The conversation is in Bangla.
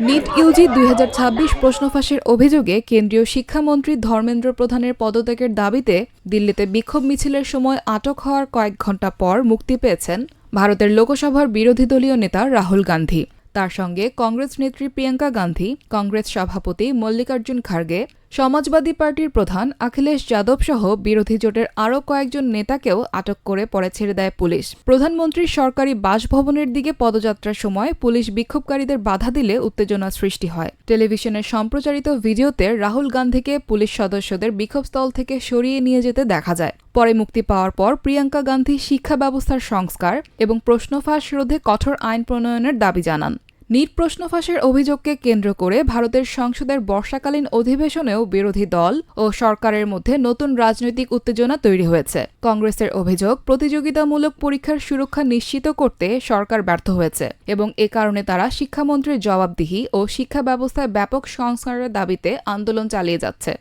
নিট ইউজি ২০২৬ প্রশ্ন ফাঁসের অভিযোগে কেন্দ্রীয় শিক্ষামন্ত্রী ধর্মেন্দ্র প্রধানের পদত্যাগের দাবিতে দিল্লিতে বিক্ষোভ মিছিলের সময় আটক হওয়ার কয়েক ঘণ্টা পর মুক্তি পেয়েছেন ভারতের লোকসভার বিরোধী দলীয় নেতা রাহুল গান্ধী। তার সঙ্গে কংগ্রেস নেত্রী প্রিয়াঙ্কা গান্ধী, কংগ্রেস সভাপতি মল্লিকার্জুন খার্গে, সমাজবাদী পার্টির প্রধান অখিলেশ যাদব সহ বিরোধী জোটের আরও কয়েকজন নেতাকেও আটক করে পরে ছেড়ে দেয় পুলিশ। প্রধানমন্ত্রীর সরকারি বাসভবনের দিকে পদযাত্রার সময় পুলিশ বিক্ষোভকারীদের বাধা দিলে উত্তেজনা সৃষ্টি হয়। টেলিভিশনের সম্প্রচারিত ভিডিওতে রাহুল গান্ধীকে পুলিশ সদস্যদের বিক্ষোভস্থল থেকে সরিয়ে নিয়ে যেতে দেখা যায়। পরে মুক্তি পাওয়ার পর প্রিয়াঙ্কা গান্ধী শিক্ষা ব্যবস্থার সংস্কার এবং প্রশ্ন ফাঁস রোধে কঠোর আইন প্রণয়নের দাবি জানান। নিট প্রশ্ন ফাঁসের অভিযোগকে কেন্দ্র করে ভারতের সংসদের বর্ষাকালীন অধিবেশনেও বিরোধী দল ও সরকারের মধ্যে নতুন রাজনৈতিক উত্তেজনা তৈরি হয়েছে। কংগ্রেসের অভিযোগ, প্রতিযোগিতামূলক পরীক্ষার সুরক্ষা নিশ্চিত করতে সরকার ব্যর্থ হয়েছে এবং এ কারণে তারা শিক্ষামন্ত্রীর জবাবদিহি ও শিক্ষা ব্যবস্থায় ব্যাপক সংস্কারের দাবিতে আন্দোলন চালিয়ে যাচ্ছে।